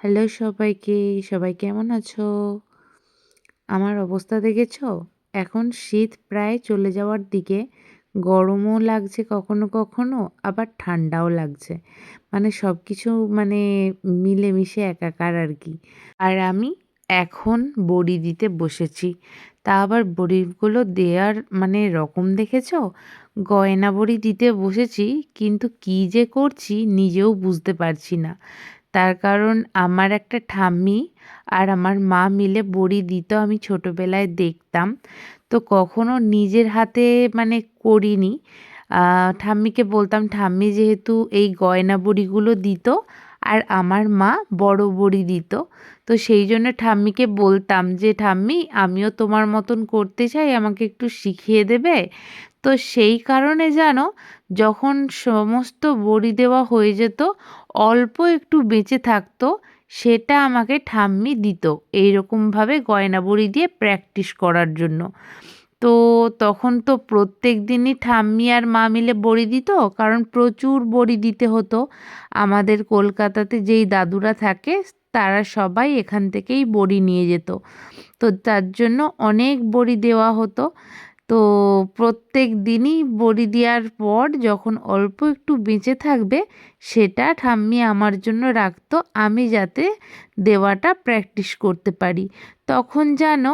Hello সবাইকে, সবাই কেমন আছো? আমার অবস্থা দেখেছো? এখন শীত প্রায় চলে যাওয়ার দিকে। গরমও লাগছে কখনো, কখনো আবার ঠান্ডাও লাগছে। মানে সবকিছু মানে মিলেমিশে একাকার আর কি। আর আমি এখন বড়ি দিতে বসেছি। তা আবার বড়িগুলো দেওয়ার মানে রকম দেখেছো? গয়না বড়ি দিতে বসেছি, কিন্তু কী যে করছি নিজেও বুঝতে পারছি না। তার কারণ আমার একটা ঠাম্মি আর আমার মা মিলে বড়ি দিত, আমি ছোটোবেলায় দেখতাম। তো কখনো নিজের হাতে মানে করিনি। ঠাম্মিকে বলতাম, ঠাম্মি যেহেতু এই গয়না বড়িগুলো দিত আর আমার মা বড় বড়ি দিত, তো সেই জন্য ঠাম্মিকে বলতাম যে ঠাম্মি আমিও তোমার মতন করতে চাই, আমাকে একটু শিখিয়ে দেবে? তো সেই কারণে জানো, যখন সমস্ত বড়ি দেওয়া হয়ে যেত, অল্প একটু বেঁচে থাকতো, সেটা আমাকে ঠাম্মি দিত এইরকমভাবে গয়না বড়ি দিয়ে প্র্যাকটিস করার জন্য। তো তখন তো প্রত্যেক দিনই ঠাম্মি আর মা মিলে বড়ি দিত, কারণ প্রচুর বড়ি দিতে হতো। আমাদের কলকাতাতে যেই দাদুরা থাকে তারা সবাই এখান থেকেই বড়ি নিয়ে যেত, তো তার জন্য অনেক বড়ি দেওয়া হতো। তো প্রত্যেক দিনই বড়ি দেওয়ার পর যখন অল্প একটু বেঁচে থাকবে, সেটা ঠাম্মি আমার জন্য রাখতো, আমি যাতে দেওয়াটা প্র্যাকটিস করতে পারি। তখন জানো,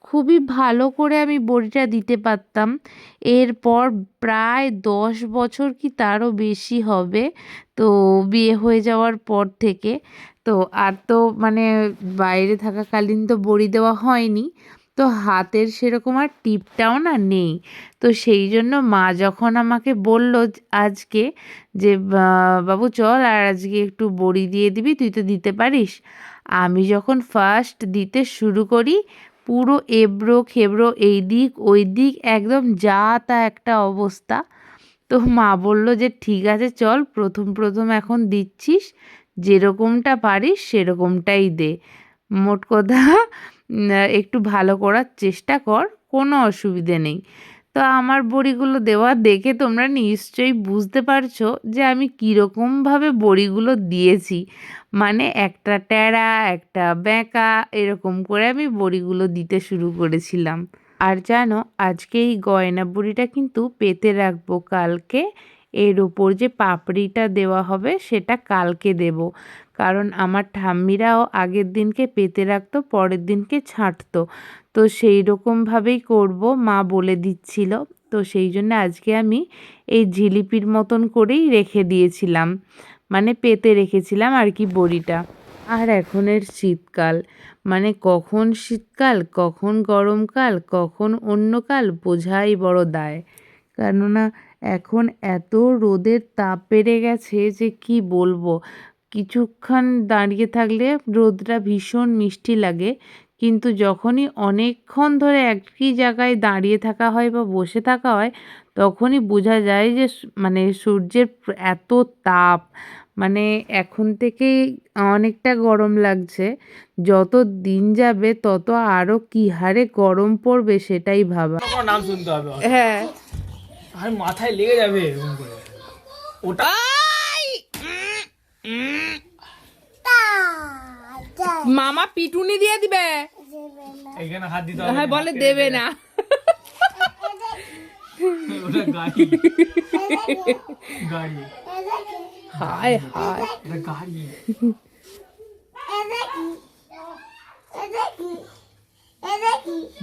খুবই ভালো করে আমি বড়িটা দিতে পারতাম। এরপর প্রায় 10 বছর কি তারও বেশি হবে, তো বিয়ে হয়ে যাওয়ার পর থেকে। তো আর তো মানে বাইরে থাকাকালীন তো বড়ি দেওয়া হয়নি, তো হাতের সেরকম আর টিপটাও না নেই। তো সেই জন্য মা যখন আমাকে বলল আজকে যে বাবু চল আর আজকে একটু বড়ি দিয়ে দিবি, তুই তো দিতে পারিস। আমি যখন ফার্স্ট দিতে শুরু করি, পুরো এবড়ো খেবড়ো এই দিক ওই দিক একদম যা তা একটা অবস্থা। তো মা বলল যে ঠিক আছে চল, প্রথম প্রথম এখন দিচ্ছিস, যেরকমটা পারিস সেরকমটাই দে। মোট কথা একটু ভালো করার চেষ্টা কর, কোনো অসুবিধে নেই। তো আমার বড়িগুলো দেওয়া দেখে তোমরা নিশ্চয়ই বুঝতে পারছো যে আমি কীরকমভাবে বড়িগুলো দিয়েছি। মানে একটা ট্যাড়া একটা বেঁকা এরকম করে আমি বড়িগুলো দিতে শুরু করেছিলাম। আর জানো, আজকে এই গয়না বড়িটা কিন্তু পেতে রাখবো কালকে। এর ওপর যে পাপড়িটা দেওয়া হবে সেটা কালকে দেব, কারণ আমার ঠাম্মিরাও আগের দিনকে পেতে রাখতো, পরের দিনকে ছাঁটতো। তো সেই রকমভাবেই করব, মা বলে দিচ্ছিল। তো সেই জন্য আজকে আমি এই জিলিপির মতন করেই রেখে দিয়েছিলাম, মানে পেতে রেখেছিলাম আর কি বড়িটা। আর এখনের শীতকাল, মানে কখন শীতকাল কখন গরমকাল কখন অন্য কাল বোঝাই বড় দায়। কেননা এখন এত রোদের তাপ বেড়ে গেছে যে কি বলবো। কিছুক্ষণ দাঁড়িয়ে থাকলে রোদটা ভীষণ মিষ্টি লাগে, কিন্তু যখনই অনেকক্ষণ ধরে একই জায়গায় দাঁড়িয়ে থাকা হয় বা বসে থাকা হয়, তখনই বোঝা যায় যে মানে সূর্যের এত তাপ। মানে এখন থেকেই অনেকটা গরম লাগছে, যত দিন যাবে তত আরো কি হারে গরম পড়বে সেটাই ভাবা। নাম শুনতে হবে, হ্যাঁ, আর মাথায় লেগে যাবে এরকম করে ওটা। মামা পিটুনি দিয়ে দিবে। এখানে হাত দিতে হবে, হ্যাঁ বলে দেবে না। ওটা গাড়ি গাড়ি হায় হায়, এটা গাড়ি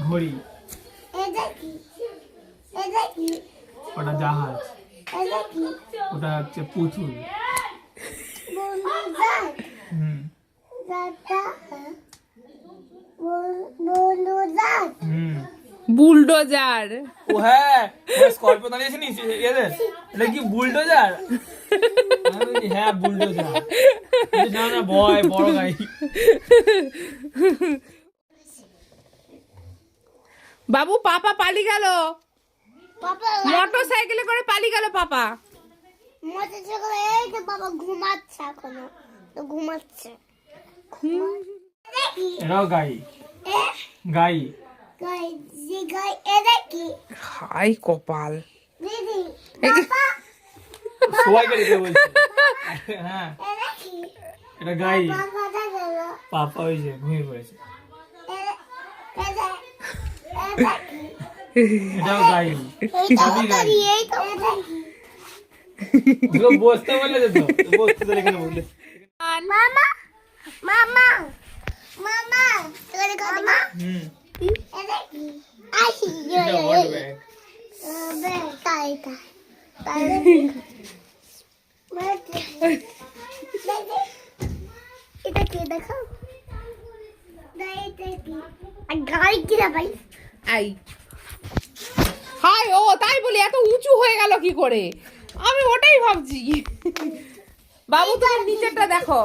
ঘড়ি, ওটা জাহাজ, ওটা হচ্ছে পুতুল। হুম হুম বুলডোজার। ও হ্যাঁ, স্কর্পিও দাঁড়িয়েছে নি এদের, এটা কি বুলডোজার? হ্যাঁ বুলডোজার, না না ভয় বড় গাড়ি। বাবু পাপা পালিয়ে গেল, মোটর সাইকেলে করে পালিয়ে গেল পাপা। এই যে বাবা ঘুমাচ্ছে এখনো, তো ঘুমাচ্ছে। এটাও গাড়ি, গাড়ি হাই কপাল। সবাইকে দিতে বলছি। হ্যাঁ এটা গাড়ি, পাপা হয়েছে, ঘুমিয়ে পড়েছে। এটাও গাড়ি, সবই গাড়ি। ওগুলো বসতে বলেছে তো, বসতে তো এখানে বললে। মামা মামা মামা তোরে কথা মা হুম, এটা কি আই ইয়ো এটা ইয়ো হট ব্যাগ। বে তাই তাই এটা কি দেখো এটা কি আর গাড়ি কি রে ভাই আই হাই ও তাই বলি এত উঁচু হয়ে গেল কি করে, আমি ওটাই ভাবছি। বাবু তুমি নিচেরটা দেখো।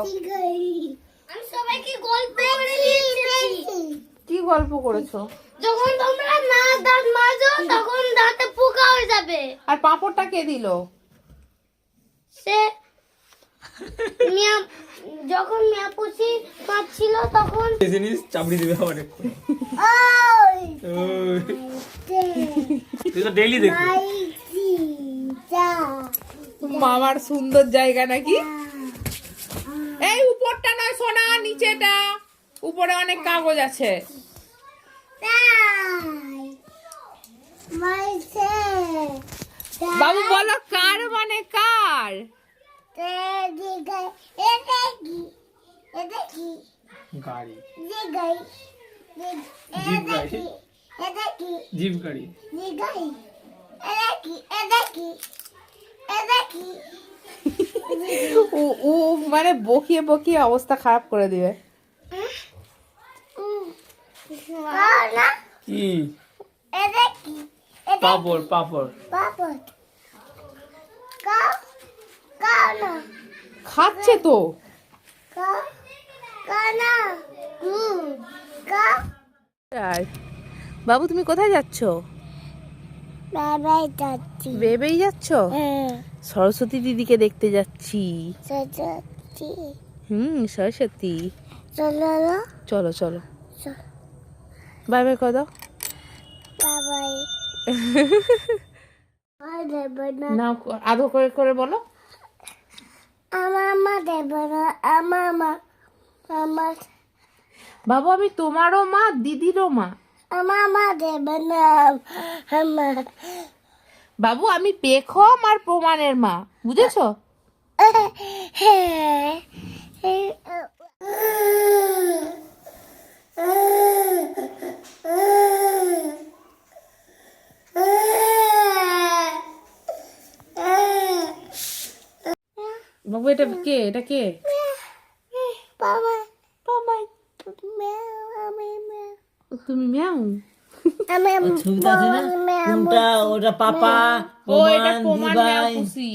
আমি সবাইকে গল্প করে দিয়েছি কি গল্প করেছো? যখন তোমরা না দাঁত মাজো তখন দাঁতে পোকা হয়ে যাবে আর পাঁপড়টা কে দিল? সে মিয়া যখন মিয়া পুষি কাঁদছিল তখন এই জিনিস চাপড়ি দিবে আবার একটু। ওই ওই, তুই তো ডেইলি দেখবি। আইছি যা মামার সুন্দর জায়গা নাকি? এই উপরটা নয় সোনা, নিচেটা। উপরে অনেক কাগজ আছে। তাই মাইছে বাবু বলো কার মানে কার? এটা কি এটা কি গাড়ি, যে গাই জিপ এটা গাড়ি। কি এটা কি জিপ গাড়ি। যে গাই এটা কি এটা কি এটা কি ও ও মানে বকিয়ে বকিয়ে অবস্থা খারাপ করে দিবে। না কি? এটা কি এটা পাপড়, পাপড়। পাপড় কাও কাও না খাচ্ছে তো। কাও কানা কাও আর বাবু তুমি কোথায় যাচ্ছ? বাবাই যাচ্ছি বেবেই যাচ্ছ? হ্যাঁ সরস্বতী দিদিকে দেখতে যাচ্ছি। যাচ্ছি সরস্বতী। চলো চলো চলো, চলো বাই বাই কর দাও। বাবাই আর দেব না না আদর করে করে বলো। আমার মা দেব না আমার মা আমার বাবু আমি তোমারও মা, দিদিরও মা। আমার মা দেব না আমার বাবু আমি পেখম আর প্রমাণের মা, বুঝেছো? হ্যাঁ বাবু এটা কে? এটা কে? বাবা বাবা আমি তুমি ম্যাও। কোনটা? ওটা পাপা, ও এটা প্রমাণ ম্যাও খুশি।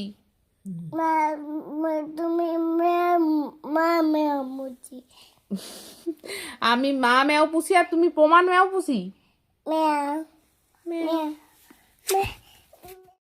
তুমি মা মুচি আমি মা ম্যাও পুষি আর তুমি প্রমাণ ম্যাও পুষি। ম্যাও ম্যাও